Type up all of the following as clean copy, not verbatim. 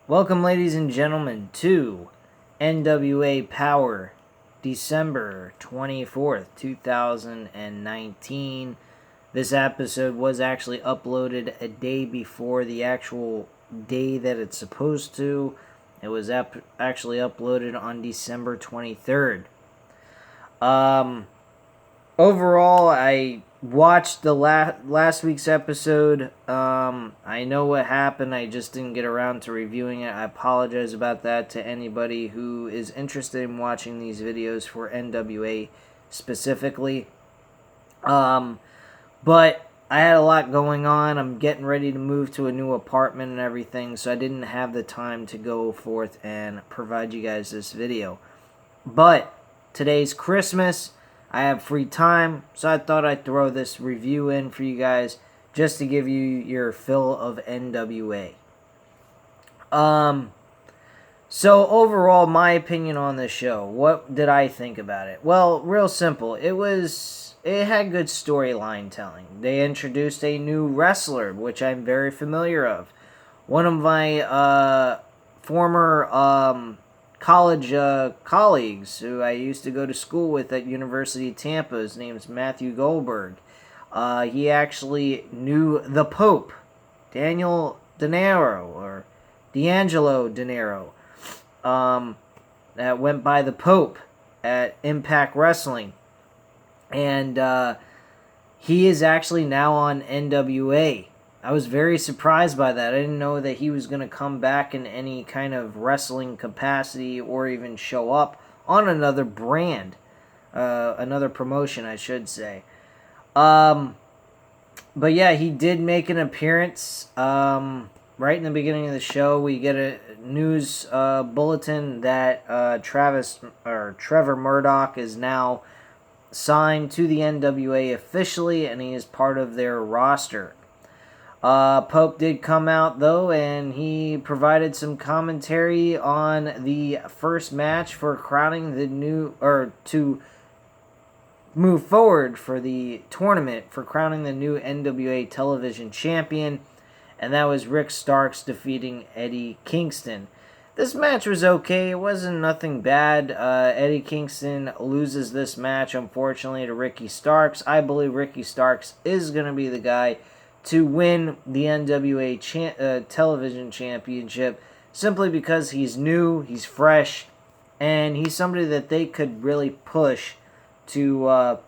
Welcome, ladies and gentlemen, to NWA Power, December 24th, 2019. This episode was actually uploaded a day before the actual day that it's supposed to. It was actually uploaded on December 23rd. Overall, I watched the last week's episode. I know what happened. I just didn't get around to reviewing it. I apologize about that to anybody who is interested in watching these videos for NWA specifically. But I had a lot going on. I'm getting ready to move to a new apartment and everything, so I didn't have the time to go forth and provide you guys this video. But today's Christmas. I have free time, so I thought I'd throw this review in for you guys just to give you your fill of NWA. So overall, my opinion on this show. What did I think about it? Well, real simple. It had good storyline telling. They introduced a new wrestler, which I'm very familiar of. One of my former college colleagues who I used to go to school with at University of Tampa. His name's Matthew Goldberg. He actually knew the Pope, D'Angelo Dinero, that went by the Pope at Impact Wrestling. And he is actually now on NWA. I was very surprised by that. I didn't know that he was going to come back in any kind of wrestling capacity or even show up on another brand. Another promotion, I should say. But yeah, he did make an appearance. Right in the beginning of the show, we get a news bulletin that Trevor Murdoch is now signed to the NWA officially, and he is part of their roster. Pope did come out, though, and he provided some commentary on the first match for crowning the new, or to move forward for the tournament for crowning the new NWA television champion, and that was Rick Starks defeating Eddie Kingston. This match was okay. It wasn't nothing bad. Eddie Kingston loses this match, unfortunately, to Ricky Starks. I believe Ricky Starks is going to be the guy to win the NWA television championship, simply because he's new, he's fresh, and he's somebody that they could really push to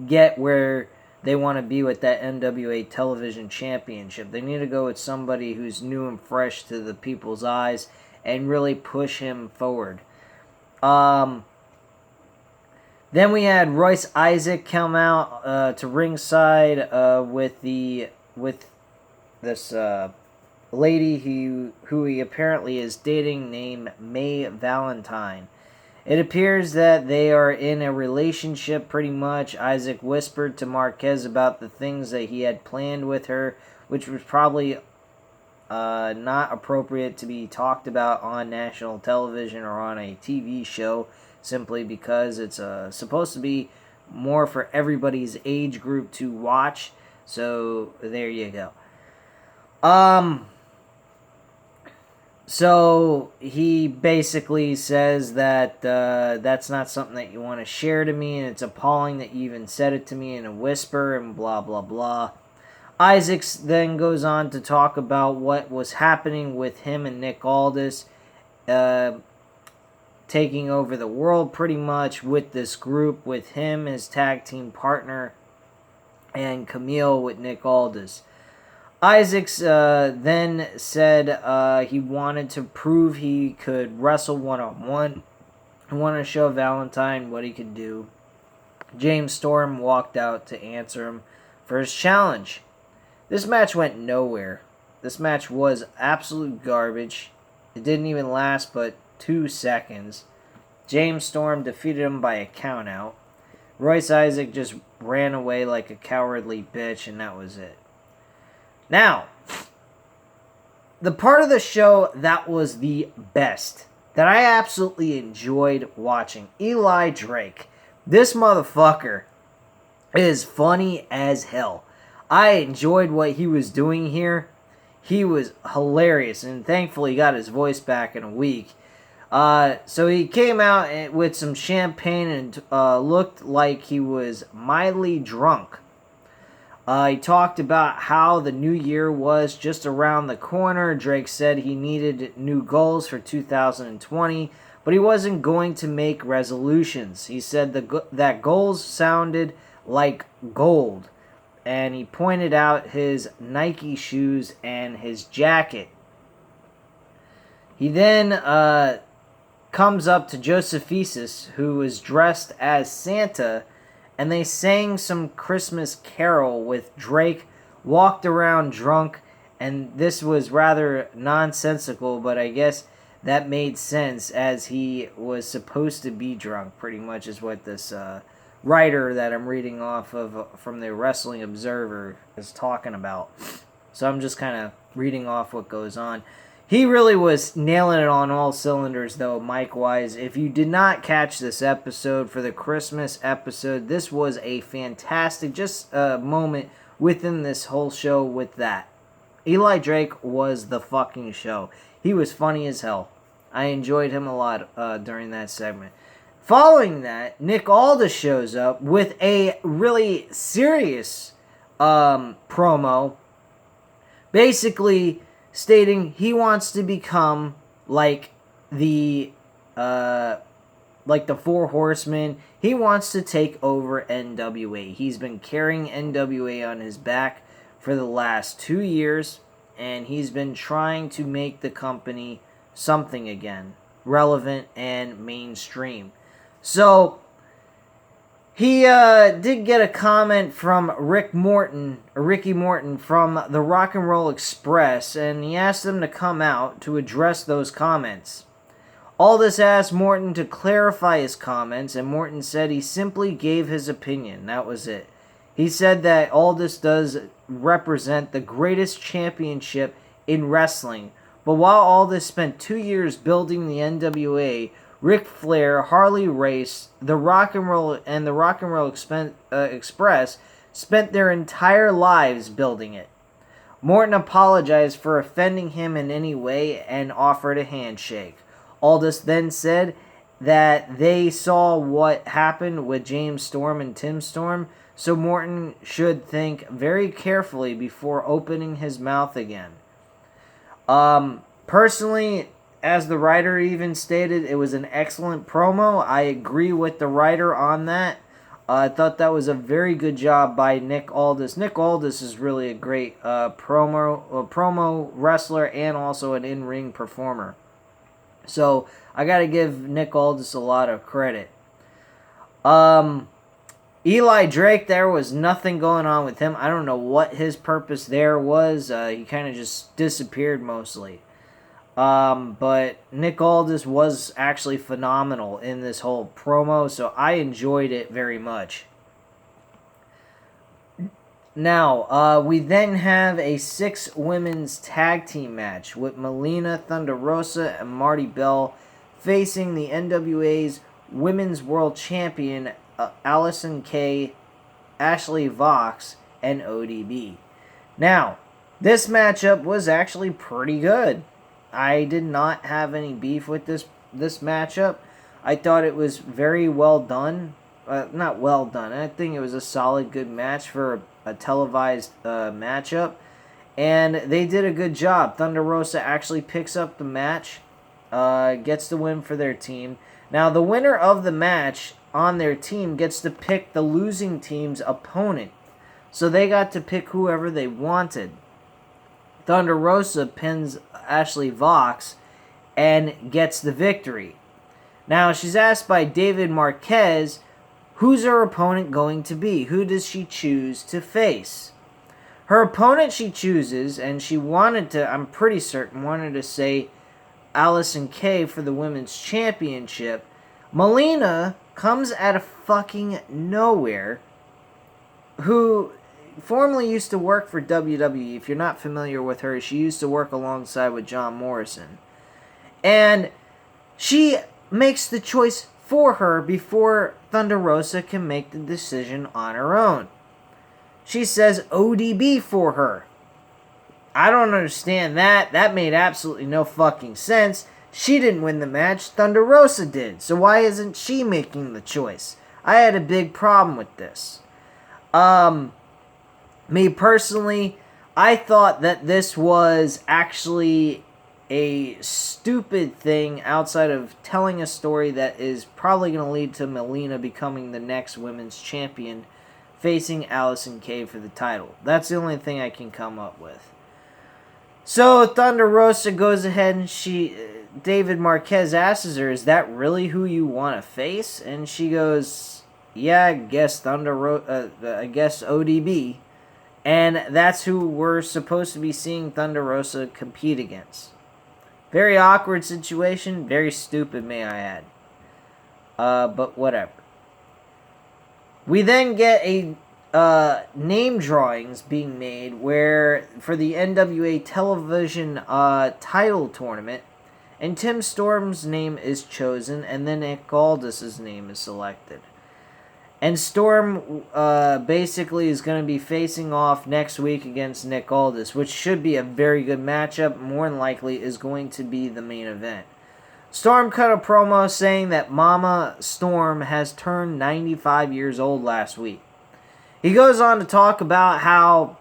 get where they want to be with that NWA television championship. They need to go with somebody who's new and fresh to the people's eyes and really push him forward. Then we had Royce Isaac come out to ringside with this lady who he apparently is dating, named May Valentine. It appears that they are in a relationship pretty much. Isaac whispered to Marquez about the things that he had planned with her, which was probably not appropriate to be talked about on national television or on a TV show, simply because it's supposed to be more for everybody's age group to watch. So there you go. So he basically says that that's not something that you want to share to me, and it's appalling that you even said it to me in a whisper, and blah blah blah. Isaacs then goes on to talk about what was happening with him and Nick Aldis taking over the world pretty much with this group, with him, his tag team partner, and Camille with Nick Aldis. Isaacs then said he wanted to prove he could wrestle one-on-one. He wanted to show Valentine what he could do. James Storm walked out to answer him for his challenge. This match went nowhere. This match was absolute garbage. It didn't even last but 2 seconds. James Storm defeated him by a countout. Royce Isaac just ran away like a cowardly bitch, and that was it. Now, the part of the show that was the best, that I absolutely enjoyed watching, Eli Drake. This motherfucker is funny as hell. I enjoyed what he was doing here. He was hilarious, and thankfully got his voice back in a week. So he came out with some champagne and looked like he was mildly drunk. He talked about how the new year was just around the corner. Drake said he needed new goals for 2020, but he wasn't going to make resolutions. He said that goals sounded like gold, and he pointed out his Nike shoes and his jacket. He then comes up to Josephus, who was dressed as Santa, and they sang some Christmas carol with Drake, walked around drunk, and this was rather nonsensical, but I guess that made sense as he was supposed to be drunk, pretty much is what this writer that I'm reading off of from the Wrestling Observer is talking about. So I'm just kind of reading off what goes on. He really was nailing it on all cylinders, though, mic-wise. If you did not catch this episode for the Christmas episode, this was a fantastic moment within this whole show with that. Eli Drake was the fucking show. He was funny as hell. I enjoyed him a lot during that segment. Following that, Nick Aldis shows up with a really serious promo, basically stating he wants to become like the Four Horsemen. He wants to take over NWA. He's been carrying NWA on his back for the last 2 years, and he's been trying to make the company something again, relevant and mainstream. So he did get a comment from Ricky Morton from the Rock and Roll Express, and he asked him to come out to address those comments. Aldis asked Morton to clarify his comments, and Morton said he simply gave his opinion. That was it. He said that Aldis does represent the greatest championship in wrestling, but while Aldis spent 2 years building the NWA, Ric Flair, Harley Race, the Rock and Roll Express spent their entire lives building it. Morton apologized for offending him in any way and offered a handshake. Aldis then said that they saw what happened with James Storm and Tim Storm, so Morton should think very carefully before opening his mouth again. Personally, as the writer even stated, it was an excellent promo. I agree with the writer on that. I thought that was a very good job by Nick Aldis. Nick Aldis is really a great promo wrestler and also an in-ring performer. So I got to give Nick Aldis a lot of credit. Eli Drake, there was nothing going on with him. I don't know what his purpose there was. He kind of just disappeared mostly. But Nick Aldis was actually phenomenal in this whole promo, so I enjoyed it very much. Now, we then have a 6 women's tag team match with Melina, Thunder Rosa, and Marty Bell facing the NWA's Women's World Champion, Allison Kay, Ashley Vox, and ODB. Now, this matchup was actually pretty good. I did not have any beef with this matchup. I thought it was very well done. Not well done. I think it was a solid, good match for a televised matchup. And they did a good job. Thunder Rosa actually picks up the match. Gets the win for their team. Now, the winner of the match on their team gets to pick the losing team's opponent. So they got to pick whoever they wanted. Thunder Rosa pins Ashley Vox and gets the victory. Now, she's asked by David Marquez, who's her opponent going to be? Who does she choose to face? Her opponent she chooses, and she wanted to, I'm pretty certain, wanted to say Allison Kay for the Women's Championship. Melina comes out of fucking nowhere, who formerly used to work for WWE. If you're not familiar with her, she used to work alongside with John Morrison. And she makes the choice for her before Thunder Rosa can make the decision on her own. She says ODB for her. I don't understand that. That made absolutely no fucking sense. She didn't win the match. Thunder Rosa did. So why isn't she making the choice? I had a big problem with this. Me personally, I thought that this was actually a stupid thing outside of telling a story that is probably going to lead to Melina becoming the next women's champion, facing Allison Kay for the title. That's the only thing I can come up with. So Thunder Rosa goes ahead and David Marquez asks her, "Is that really who you want to face?" And she goes, "Yeah, I guess I guess ODB." And that's who we're supposed to be seeing Thunder Rosa compete against. Very awkward situation, very stupid, may I add. But whatever. We then get a name drawings being made where for the NWA television title tournament, and Tim Storm's name is chosen, and then Nick Aldis's name is selected. And Storm basically is going to be facing off next week against Nick Aldis, which should be a very good matchup. More than likely is going to be the main event. Storm cut a promo saying that Mama Storm has turned 95 years old last week. He goes on to talk about how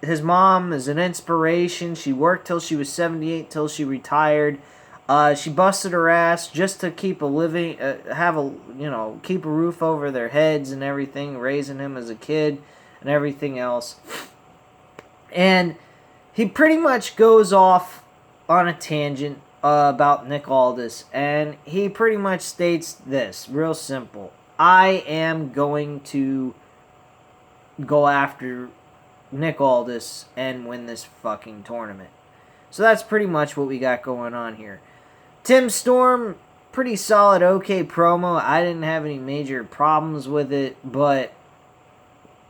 his mom is an inspiration. She worked till she was 78, till she retired. She busted her ass just to keep keep a roof over their heads and everything, raising him as a kid and everything else. And he pretty much goes off on a tangent about Nick Aldis, and he pretty much states this, real simple: I am going to go after Nick Aldis and win this fucking tournament. So that's pretty much what we got going on here. Tim Storm, pretty solid, okay promo. I didn't have any major problems with it, but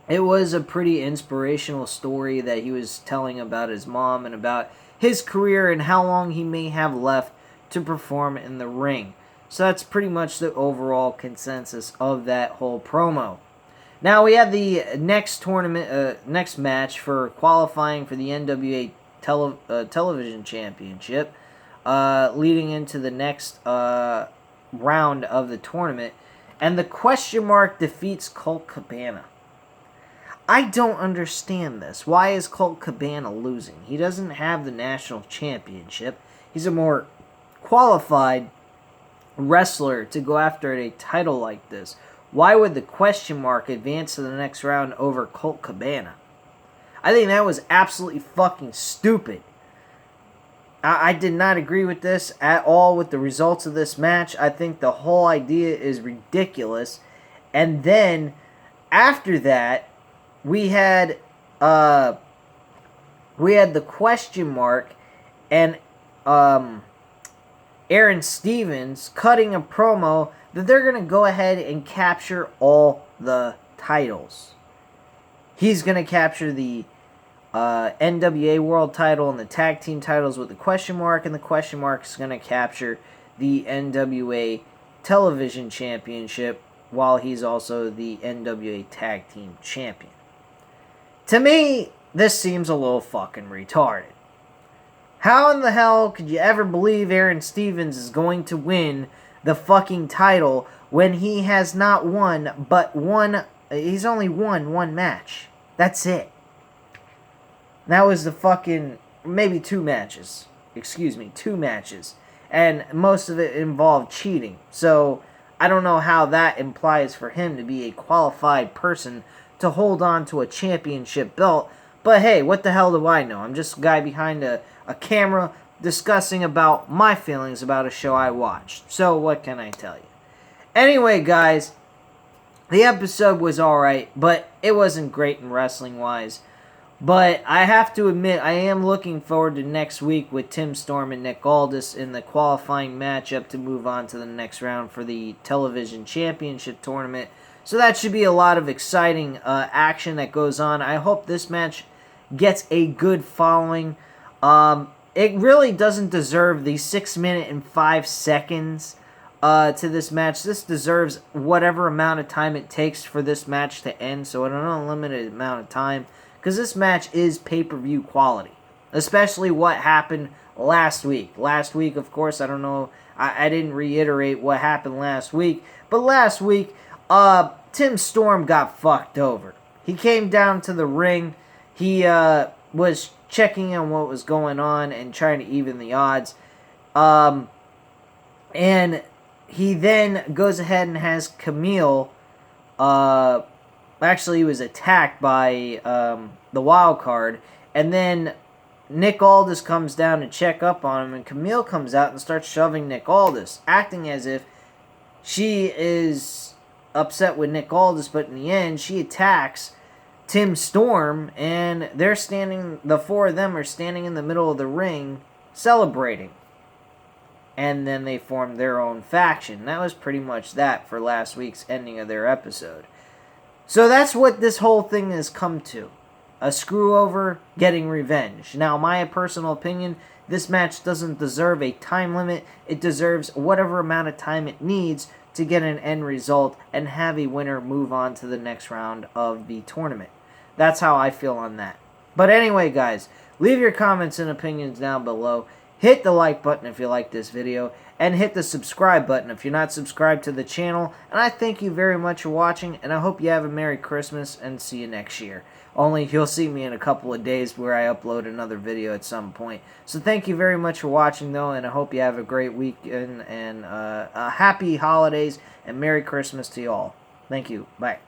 it was a pretty inspirational story that he was telling about his mom and about his career and how long he may have left to perform in the ring. So that's pretty much the overall consensus of that whole promo. Now we have the next next match for qualifying for the NWA Television Championship, leading into the next round of the tournament, and the question mark defeats Colt Cabana. I don't understand this. Why is Colt Cabana losing? He doesn't have the national championship. He's a more qualified wrestler to go after a title like this. Why would the question mark advance to the next round over Colt Cabana? I think that was absolutely fucking stupid. I did not agree with this at all with the results of this match. I think the whole idea is ridiculous. And then after that, we had the question mark and Aaron Stevens cutting a promo that they're going to go ahead and capture all the titles. He's going to capture the NWA World title and the tag team titles with the question mark, and the question mark is going to capture the NWA Television Championship while he's also the NWA Tag Team Champion. To me, this seems a little fucking retarded. How in the hell could you ever believe Aaron Stevens is going to win the fucking title when he has not won but he's only won one match? That's it. That was the fucking, maybe two matches. And most of it involved cheating. So, I don't know how that implies for him to be a qualified person to hold on to a championship belt. But hey, what the hell do I know? I'm just a guy behind a camera discussing about my feelings about a show I watched. So, what can I tell you? Anyway, guys, the episode was alright, but it wasn't great in wrestling-wise. But I have to admit, I am looking forward to next week with Tim Storm and Nick Aldis in the qualifying matchup to move on to the next round for the Television Championship Tournament. So that should be a lot of exciting action that goes on. I hope this match gets a good following. It really doesn't deserve the 6 minute and 5 seconds to this match. This deserves whatever amount of time it takes for this match to end, so an unlimited amount of time, because this match is pay-per-view quality. especially what happened last week. Last week, of course, I don't know, I didn't reiterate what happened last week, but last week, Tim Storm got fucked over. He came down to the ring. He was checking on what was going on and trying to even the odds. And he then goes ahead and has Camille. Actually, he was attacked by the wild card. And then Nick Aldis comes down to check up on him. And Camille comes out and starts shoving Nick Aldis, acting as if she is upset with Nick Aldis. But in the end, she attacks Tim Storm. And they're standing, the four of them are standing in the middle of the ring celebrating. And then they formed their own faction. That was pretty much that for last week's ending of their episode. So that's what this whole thing has come to. A screw over getting revenge. Now, my personal opinion, this match doesn't deserve a time limit. It deserves whatever amount of time it needs to get an end result and have a winner move on to the next round of the tournament. That's how I feel on that. But anyway, guys, leave your comments and opinions down below. Hit the like button if you like this video, and hit the subscribe button if you're not subscribed to the channel. And I thank you very much for watching, and I hope you have a Merry Christmas, and see you next year. Only you'll see me in a couple of days where I upload another video at some point. So thank you very much for watching, though, and I hope you have a great weekend, and happy holidays, and Merry Christmas to you all. Thank you. Bye.